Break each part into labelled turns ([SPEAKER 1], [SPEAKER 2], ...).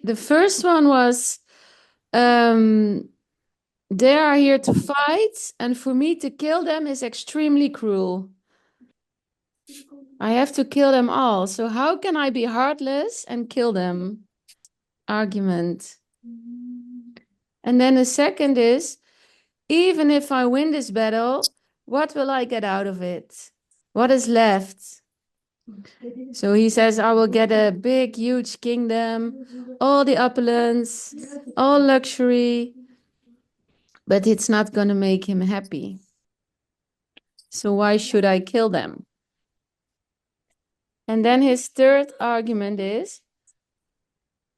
[SPEAKER 1] The first one was they are here to fight, and for me to kill them is extremely cruel. I have to kill them all. So how can I be heartless and kill them? Argument. And then the second is, even if I win this battle, what will I get out of it? What is left? So he says, I will get a big, huge kingdom, all the opulence, all luxury, but it's not going to make him happy. So why should I kill them? And then his third argument is,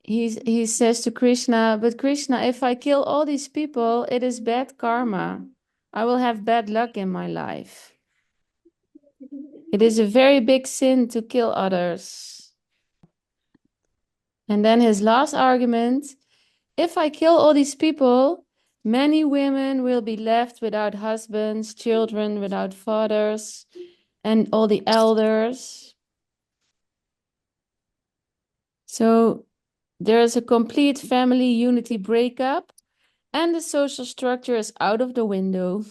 [SPEAKER 1] he says to Krishna, but Krishna, if I kill all these people, it is bad karma. I will have bad luck in my life. It is a very big sin to kill others. And then his last argument, if I kill all these people, many women will be left without husbands, children without fathers, and all the elders. So there's a complete family unity breakup, and the social structure is out of the window.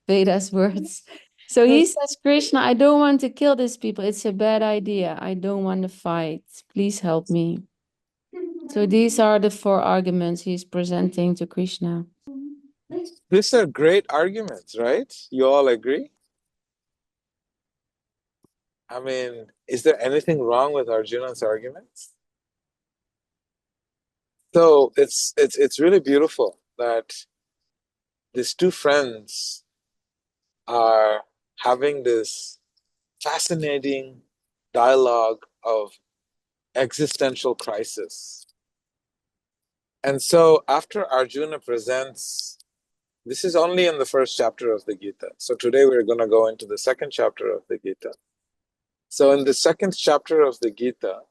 [SPEAKER 1] Veda's words. So he says, Krishna, I don't want to kill these people. It's a bad idea. I don't want to fight. Please help me. So these are the four arguments he's presenting to Krishna.
[SPEAKER 2] These are great arguments, right? You all agree? I mean, is there anything wrong with Arjuna's arguments? So it's really beautiful that these two friends are having this fascinating dialogue of existential crisis. And so after Arjuna presents, this is only in the first chapter of the Gita. So today we're going to go into the second chapter of the Gita. So in the second chapter of the Gita,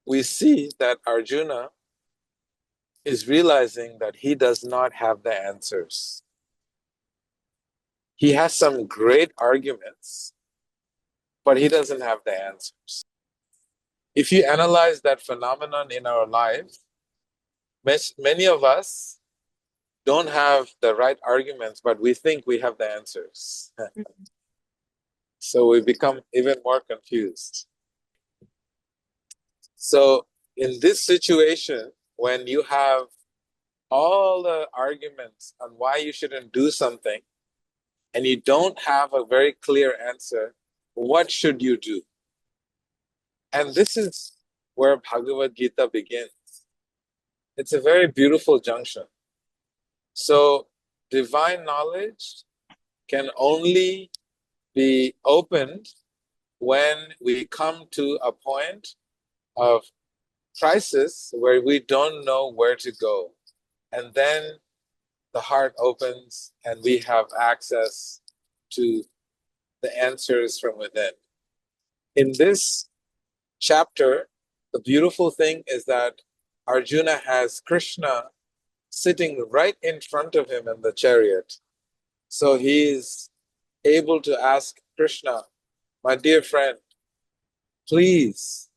[SPEAKER 2] we see that Arjuna is realizing that he does not have the answers. He has some great arguments, but he doesn't have the answers. If you analyze that phenomenon in our lives, many of us don't have the right arguments, but we think we have the answers. So we become even more confused. So in this situation, when you have all the arguments on why you shouldn't do something, and you don't have a very clear answer, what should you do? And this is where Bhagavad Gita begins. It's a very beautiful junction. So divine knowledge can only be opened when we come to a point of crisis where we don't know where to go. And then the heart opens and we have access to the answers from within. In this chapter, the beautiful thing is that Arjuna has Krishna sitting right in front of him in the chariot. So he is able to ask Krishna, my dear friend, please,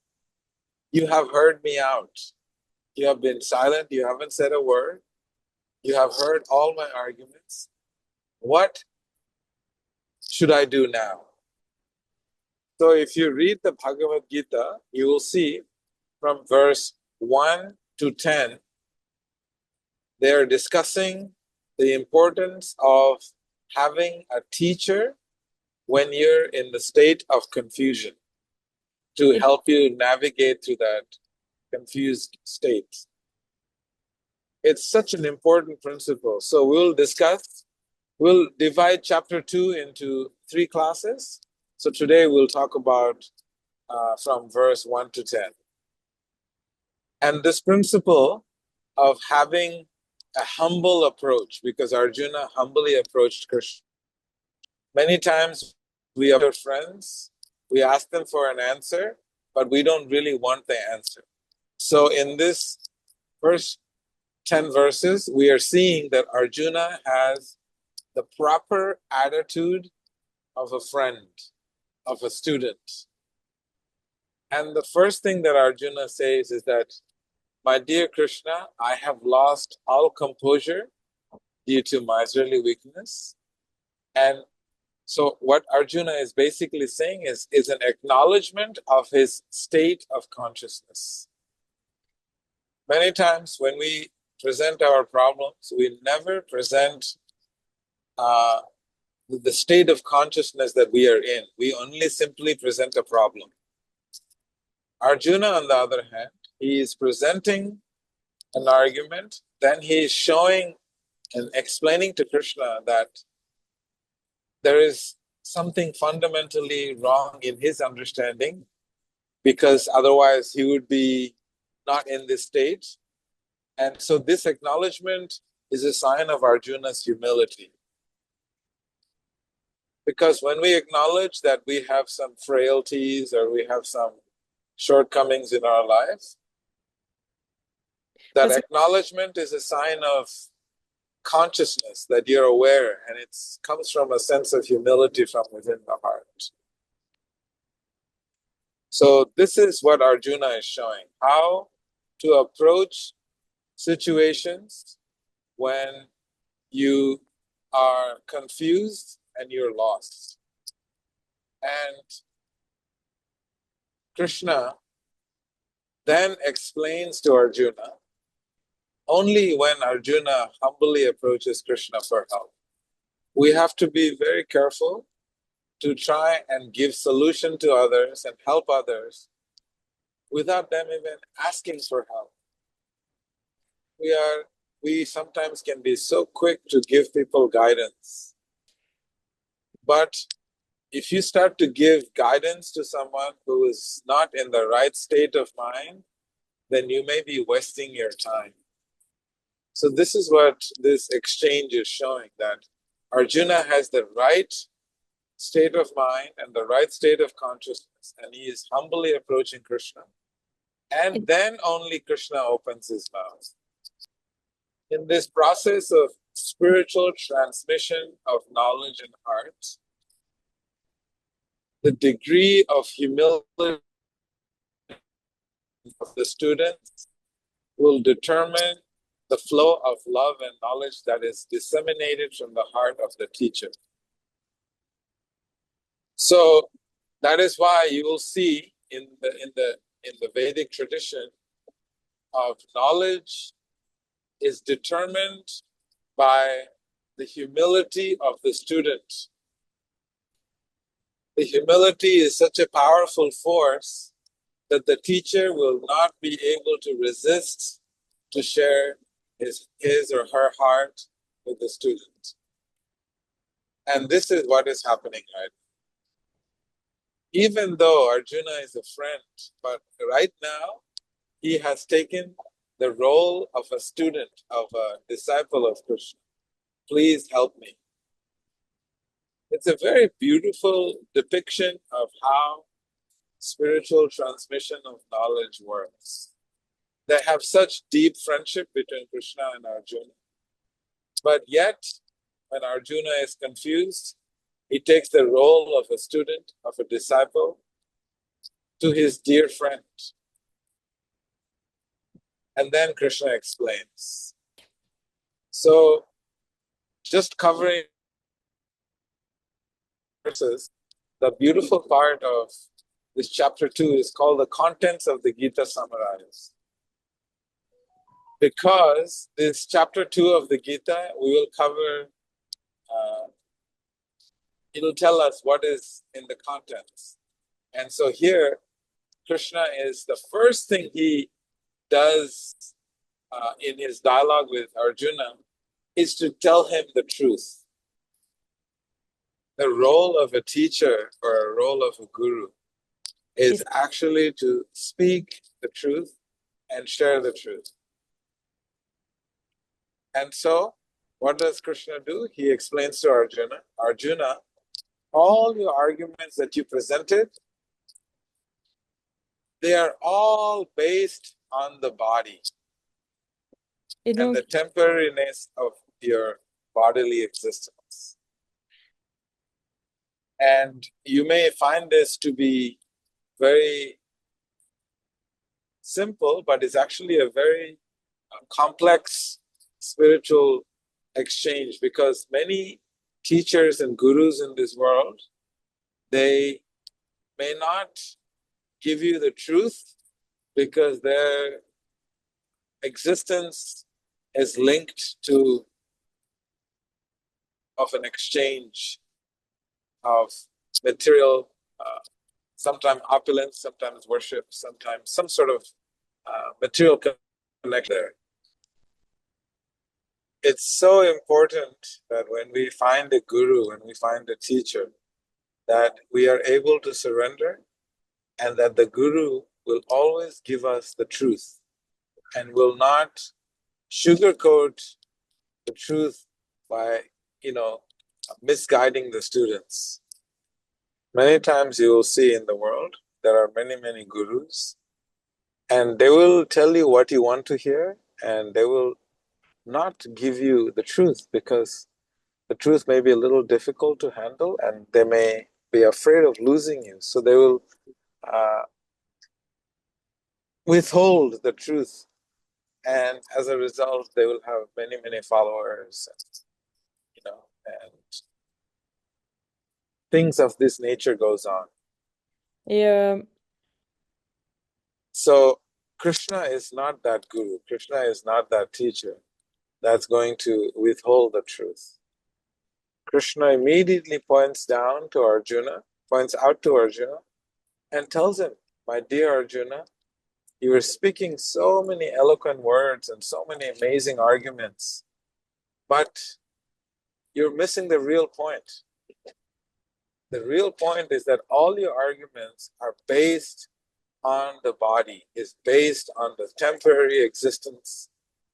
[SPEAKER 2] you have heard me out. You have been silent, you haven't said a word. You have heard all my arguments. What should I do now? So if you read the Bhagavad Gita, you will see from verse 1 to 10, they are discussing the importance of having a teacher when you're in the state of confusion to help you navigate through that confused state. It's such an important principle. So we'll divide chapter 2 into 3 classes. So today we'll talk about from verse 1 to 10. And this principle of having a humble approach, because Arjuna humbly approached Krishna. Many times we are friends, we ask them for an answer, but we don't really want the answer. So in this first 10 verses, we are seeing that Arjuna has the proper attitude of a friend, of a student. And the first thing that Arjuna says is that, my dear Krishna, I have lost all composure due to miserly weakness. And so what Arjuna is basically saying is an acknowledgement of his state of consciousness. Many times when we present our problems, we never present the state of consciousness that we are in. We only simply present a problem. Arjuna, on the other hand, he is presenting an argument, then he is showing and explaining to Krishna that there is something fundamentally wrong in his understanding, because otherwise he would be not in this state. And so this acknowledgement is a sign of Arjuna's humility. Because when we acknowledge that we have some frailties or we have some shortcomings in our life, that acknowledgement is a sign of consciousness, that you're aware, and it comes from a sense of humility from within the heart. So this is what Arjuna is showing, how to approach situations when you are confused and you're lost. And Krishna then explains to Arjuna only when Arjuna humbly approaches Krishna for help. We have to be very careful to try and give solution to others and help others without them even asking for help. We sometimes can be so quick to give people guidance. But if you start to give guidance to someone who is not in the right state of mind, then you may be wasting your time. So this is what this exchange is showing, that Arjuna has the right state of mind and the right state of consciousness, and he is humbly approaching Krishna. And then only Krishna opens his mouth. In this process of spiritual transmission of knowledge and heart, the degree of humility of the students will determine the flow of love and knowledge that is disseminated from the heart of the teacher. So that is why you will see in the Vedic tradition of knowledge is determined by the humility of the student. The humility is such a powerful force that the teacher will not be able to resist to share his or her heart with the student. And this is what is happening right now. Even though Arjuna is a friend, but right now he has taken the role of a student, of a disciple of Krishna. Please help me. It's a very beautiful depiction of how spiritual transmission of knowledge works. They have such deep friendship between Krishna and Arjuna. But yet, when Arjuna is confused, he takes the role of a student, of a disciple, to his dear friend. And then Krishna explains. So, just covering verses, the beautiful part of this chapter 2 is called the contents of the Gita summarized. Because this chapter 2 of the Gita, we will cover, it'll tell us what is in the contents. And so here, Krishna is the first thing he does in his dialogue with Arjuna is to tell him the truth. The role of a teacher or a role of a guru is actually to speak the truth and share the truth. And so, what does Krishna do? He explains to Arjuna, Arjuna, all your arguments that you presented, they are all based on the body and the temporariness of your bodily existence. And you may find this to be very simple, but it's actually a very complex spiritual exchange, because many teachers and gurus in this world, they may not give you the truth because their existence is linked to of an exchange of material, sometimes opulence, sometimes worship, sometimes some sort of material connection there. It's so important that when we find a guru, when we find a teacher, that we are able to surrender, and that the guru will always give us the truth and will not sugarcoat the truth by, misguiding the students. Many times you will see in the world, there are many, many gurus, and they will tell you what you want to hear, and they will not give you the truth, because the truth may be a little difficult to handle, and they may be afraid of losing you. So they will uh, withhold the truth, and as a result, they will have many, many followers, and things of this nature goes on.
[SPEAKER 1] Yeah.
[SPEAKER 2] So Krishna is not that guru. Krishna is not that teacher that's going to withhold the truth. Krishna immediately points out to Arjuna, and tells him, my dear Arjuna, you are speaking so many eloquent words and so many amazing arguments, but you're missing the real point. The real point is that all your arguments are based on the body, is based on the temporary existence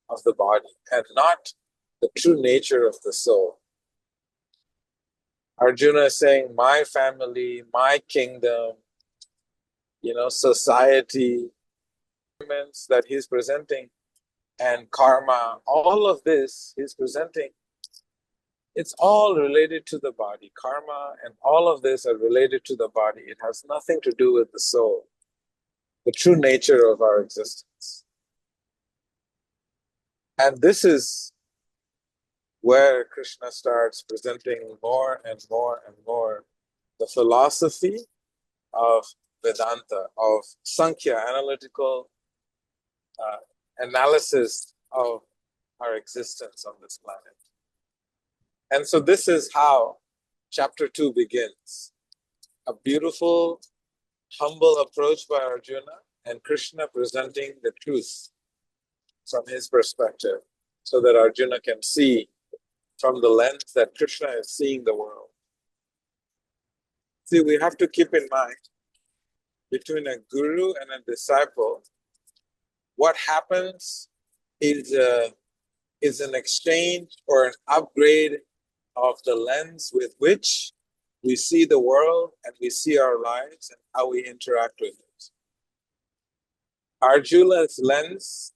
[SPEAKER 2] of the body, and not the true nature of the soul. Arjuna is saying, my family, my kingdom, society, that he's presenting, and karma, all of this he's presenting, it's all related to the body. Karma and all of this are related to the body. It has nothing to do with the soul, the true nature of our existence. And this is where Krishna starts presenting more and more and more the philosophy of Vedanta, of Sankhya, analytical analysis of our existence on this planet. And so this is how chapter 2 begins. A beautiful, humble approach by Arjuna, and Krishna presenting the truth from his perspective, so that Arjuna can see from the lens that Krishna is seeing the world. See, we have to keep in mind, between a guru and a disciple, what happens is an exchange or an upgrade of the lens with which we see the world and we see our lives and how we interact with it. Arjuna's lens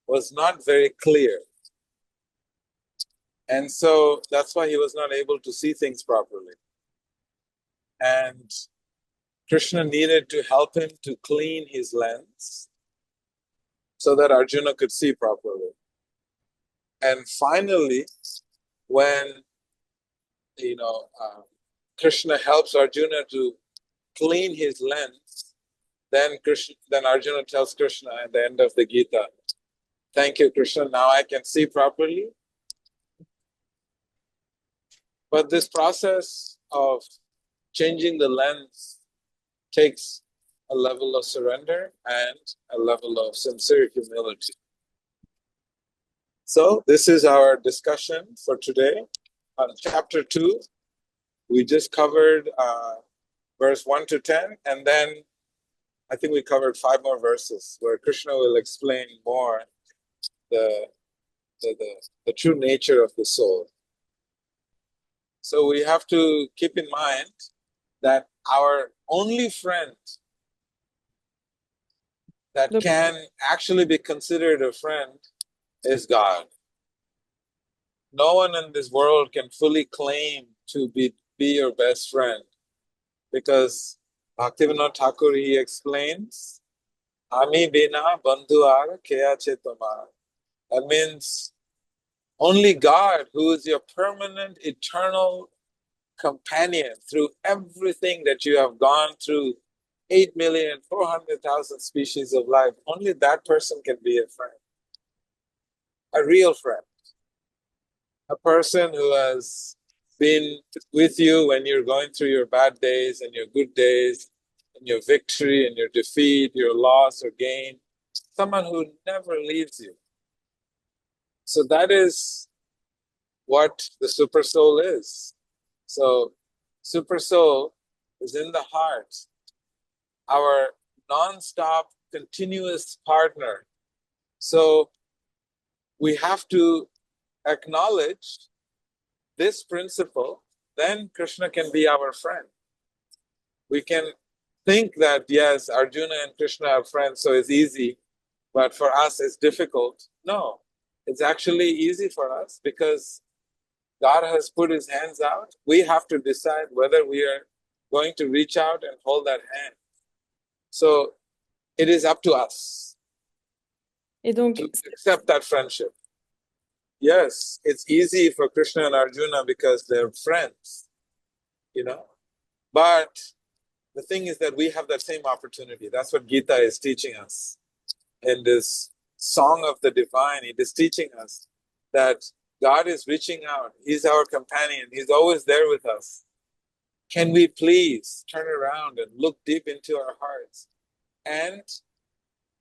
[SPEAKER 2] was not very clear, and so that's why he was not able to see things properly. And Krishna needed to help him to clean his lens so that Arjuna could see properly. And finally, when Krishna helps Arjuna to clean his lens, then Arjuna tells Krishna at the end of the Gita, thank you, Krishna, now I can see properly. But this process of changing the lens takes a level of surrender and a level of sincere humility. So this is our discussion for today on chapter 2. We just covered verse 1 to 10, and then I think we covered 5 more verses where Krishna will explain more the true nature of the soul. So we have to keep in mind that our only friend that can actually be considered a friend is God. No one in this world can fully claim to be your best friend, because Bhaktivinoda Thakur, he explains, Ami bina bandhuar kya che tomar. That means only God, who is your permanent, eternal companion through everything that you have gone through, 8,400,000 species of life, only that person can be a friend, a real friend, a person who has been with you when you're going through your bad days and your good days, and your victory and your defeat, your loss or gain, someone who never leaves you. So that is what the super soul is. So, super soul is in the heart, our non-stop, continuous partner. So, we have to acknowledge this principle, then Krishna can be our friend. We can think that, yes, Arjuna and Krishna are friends, so it's easy, but for us it's difficult. No, it's actually easy for us because God has put his hands out. We have to decide whether we are going to reach out and hold that hand. So it is up to us
[SPEAKER 1] Et donc,
[SPEAKER 2] to accept that friendship. Yes, it's easy for Krishna and Arjuna because they're friends, you know. But the thing is that we have that same opportunity. That's what Gita is teaching us. In this song of the divine, it is teaching us that God is reaching out. He's our companion. He's always there with us. Can we please turn around and look deep into our hearts and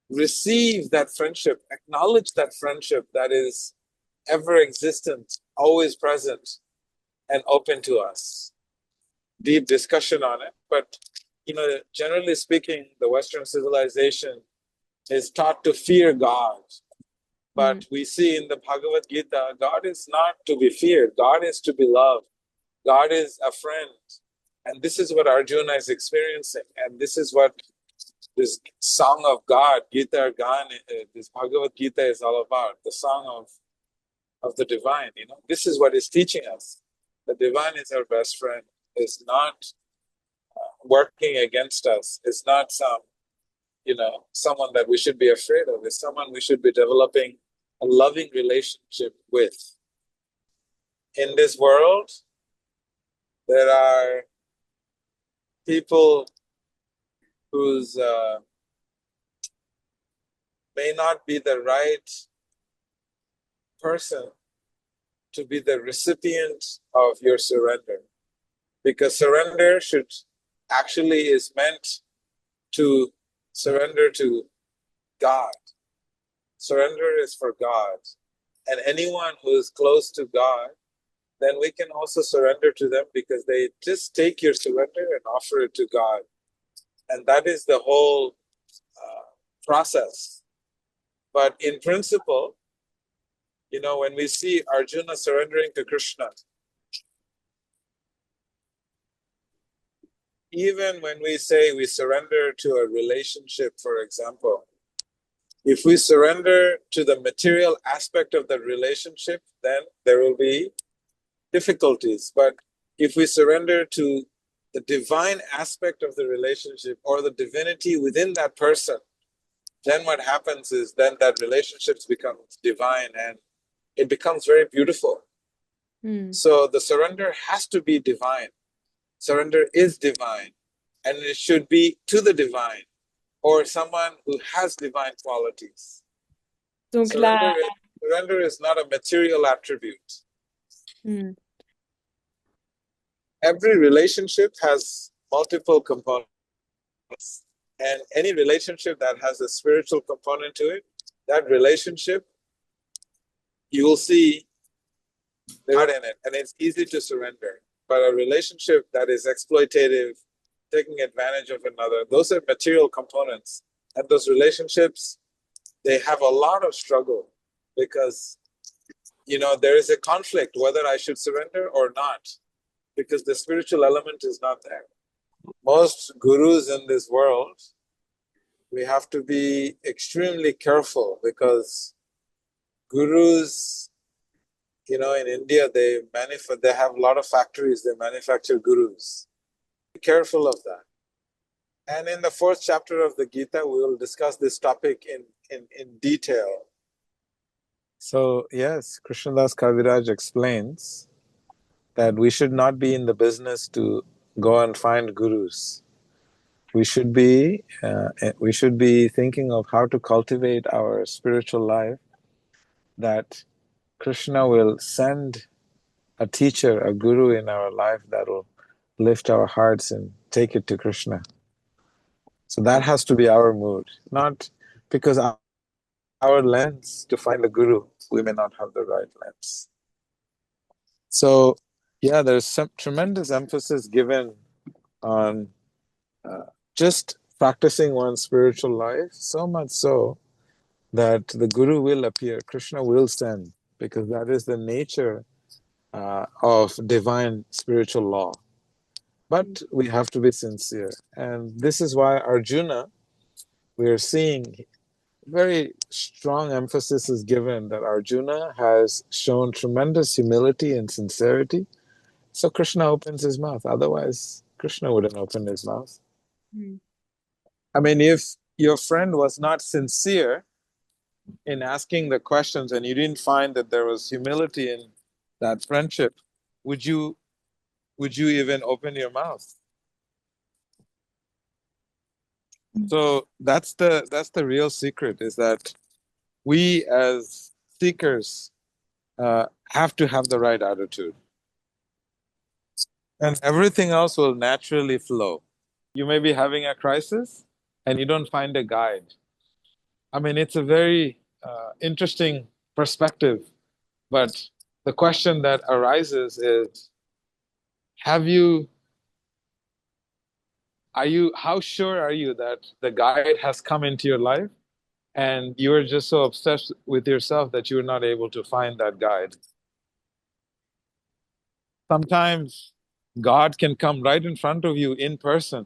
[SPEAKER 2] receive that friendship, acknowledge that friendship that is ever existent, always present, and open to us? Deep discussion on it. But, generally speaking, the Western civilization is taught to fear God. But we see in the Bhagavad Gita, God is not to be feared. God is to be loved. God is a friend. And this is what Arjuna is experiencing. And this is what this song of God, Gita Gan, this Bhagavad Gita is all about. The song of the divine. This is what is teaching us. The divine is our best friend. Is not working against us. It's not someone that we should be afraid of. It's someone we should be developing a loving relationship with. In this world, there are people whose may not be the right person to be the recipient of your surrender. Because surrender actually is meant to surrender to God. Surrender is for God. And anyone who is close to God, then we can also surrender to them because they just take your surrender and offer it to God. And that is the whole process. But in principle, when we see Arjuna surrendering to Krishna, even when we say we surrender to a relationship, for example, if we surrender to the material aspect of the relationship, then there will be difficulties. But if we surrender to the divine aspect of the relationship or the divinity within that person, then what happens is then that relationship becomes divine and it becomes very beautiful. So the surrender has to be divine. Surrender is divine, and it should be to the divine or someone who has divine qualities.
[SPEAKER 1] Donc
[SPEAKER 2] surrender is not a material attribute. Every relationship has multiple components, and any relationship that has a spiritual component to it, that relationship, you will see God in it, and it's easy to surrender. But a relationship that is exploitative, taking advantage of another, those are material components. And those relationships, they have a lot of struggle because, there is a conflict whether I should surrender or not, because the spiritual element is not there. Most gurus in this world, we have to be extremely careful because gurus, in India, they have a lot of factories, they manufacture gurus. Be careful of that. And in the fourth chapter of the Gita, we will discuss this topic in detail. So, yes, Krishnadas Kaviraj explains that we should not be in the business to go and find gurus. We should be thinking of how to cultivate our spiritual life, that Krishna will send a teacher, a guru in our life that will lift our hearts and take it to Krishna. So that has to be our mood, not because our lens to find a guru, we may not have the right lens. So, yeah, there's some tremendous emphasis given on uh, just practicing one's spiritual life, so much so that the guru will appear, Krishna will send, because that is the nature of divine spiritual law. But we have to be sincere. And this is why Arjuna, we are seeing very strong emphasis is given that Arjuna has shown tremendous humility and sincerity. So Krishna opens his mouth. Otherwise, Krishna wouldn't open his mouth.
[SPEAKER 1] Mm.
[SPEAKER 2] I mean, if your friend was not sincere in asking the questions and you didn't find that there was humility in that friendship, would you even open your mouth? So that's the real secret, is that we as seekers have to have the right attitude, and everything else will naturally flow. You may be having a crisis and you don't find a guide. I mean, it's a very interesting perspective, but the question that arises is, have you are you how sure are you that the guide has come into your life, and you are just so obsessed with yourself that you are not able to find that guide? Sometimes God can come right in front of you in person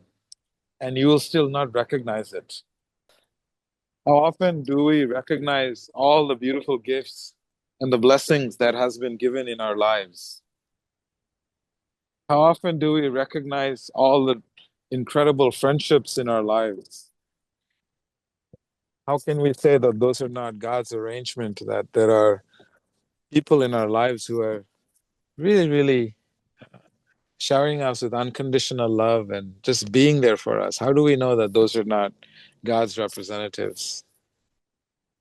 [SPEAKER 2] and you will still not recognize it. How often do we recognize all the beautiful gifts and the blessings that has been given in our lives? How often do we recognize all the incredible friendships in our lives? How can we say that those are not God's arrangement, that there are people in our lives who are really, really showering us with unconditional love and just being there for us? How do we know that those are not God's representatives?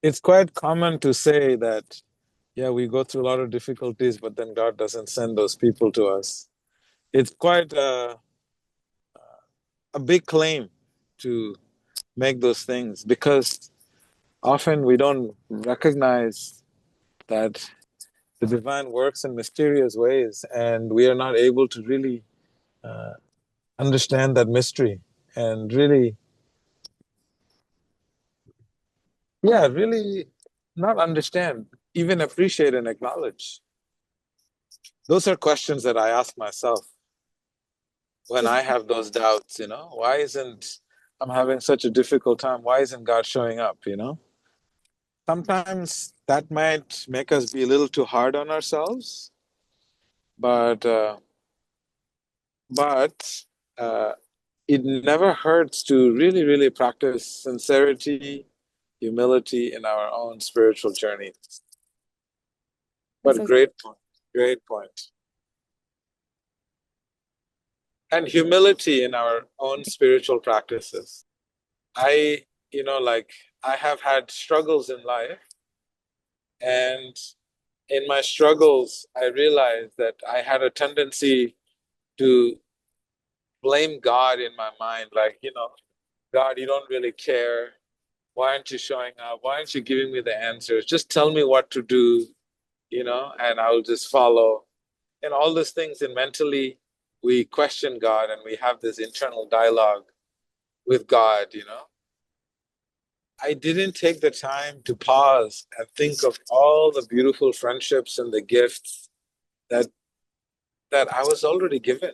[SPEAKER 2] It's quite common to say that, yeah, we go through a lot of difficulties, but then God doesn't send those people to us. It's quite a big claim to make those things, because often we don't recognize that the divine works in mysterious ways, and we are not able to really uh, understand that mystery and really, yeah, really not understand, even appreciate and acknowledge. Those are questions that I ask myself when I have those doubts, why isn't I'm having such a difficult time? Why isn't God showing up? Sometimes that might make us be a little too hard on ourselves, but uh, it never hurts to really, really practice sincerity, humility in our own spiritual journey.
[SPEAKER 1] That's
[SPEAKER 2] But
[SPEAKER 1] a
[SPEAKER 2] great point, great point. And humility in our own spiritual practices. I, like I have had struggles in life, and in my struggles, I realized that I had a tendency to blame God in my mind, like, God, you don't really care. Why aren't you showing up? Why aren't you giving me the answers? Just tell me what to do, and I'll just follow. And all these things, and mentally, we question God and we have this internal dialogue with God. I didn't take the time to pause and think of all the beautiful friendships and the gifts that that I was already given.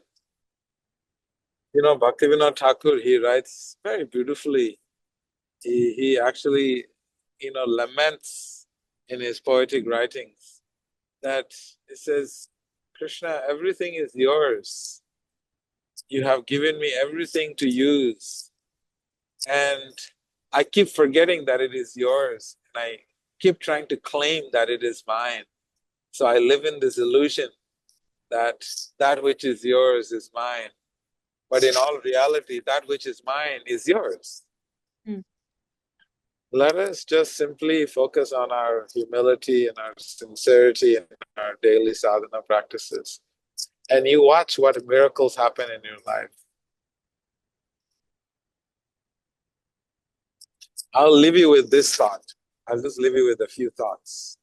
[SPEAKER 2] Bhaktivinoda Thakur, he writes very beautifully. He actually, laments in his poetic writings that it says, Krishna, everything is yours. You have given me everything to use. And I keep forgetting that it is yours, and I keep trying to claim that it is mine. So I live in this illusion that that which is yours is mine. But in all reality, that which is mine is yours.
[SPEAKER 1] Mm.
[SPEAKER 2] Let us just simply focus on our humility and our sincerity in our daily sadhana practices. And you watch what miracles happen in your life. I'll leave you with this thought. I'll just leave you with a few thoughts.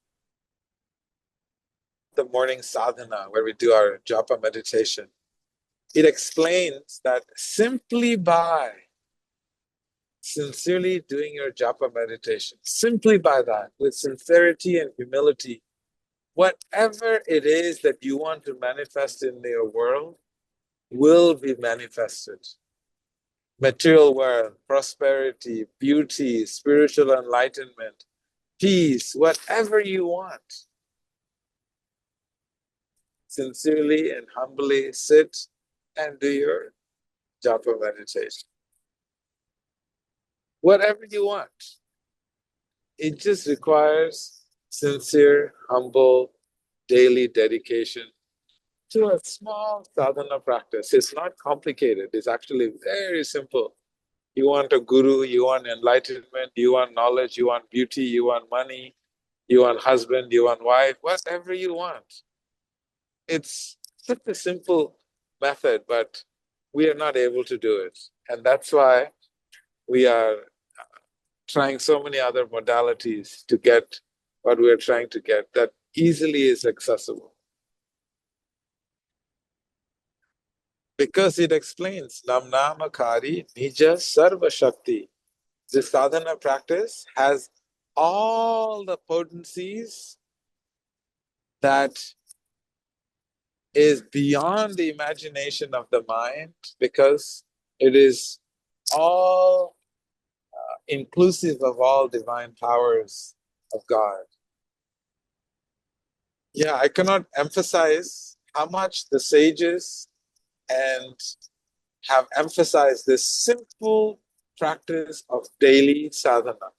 [SPEAKER 2] The morning sadhana, where we do our japa meditation, it explains that simply by sincerely doing your japa meditation, simply by that, with sincerity and humility, whatever it is that you want to manifest in your world will be manifested. Material wealth, prosperity, beauty, spiritual enlightenment, peace, whatever you want. Sincerely and humbly sit and do your japa meditation. Whatever you want. It just requires sincere, humble, daily dedication to a small sadhana practice. It's not complicated. It's actually very simple. You want a guru, you want enlightenment, you want knowledge, you want beauty, you want money, you want husband, you want wife, whatever you want. It's such a simple method, but we are not able to do it. And that's why we are trying so many other modalities to get what we are trying to get that easily is accessible. Because it explains Namnamakari Nija Sarva Shakti. This sadhana practice has all the potencies that is beyond the imagination of the mind, because it is all inclusive of all divine powers of God. Yeah, I cannot emphasize how much the sages and have emphasized this simple practice of daily sadhana.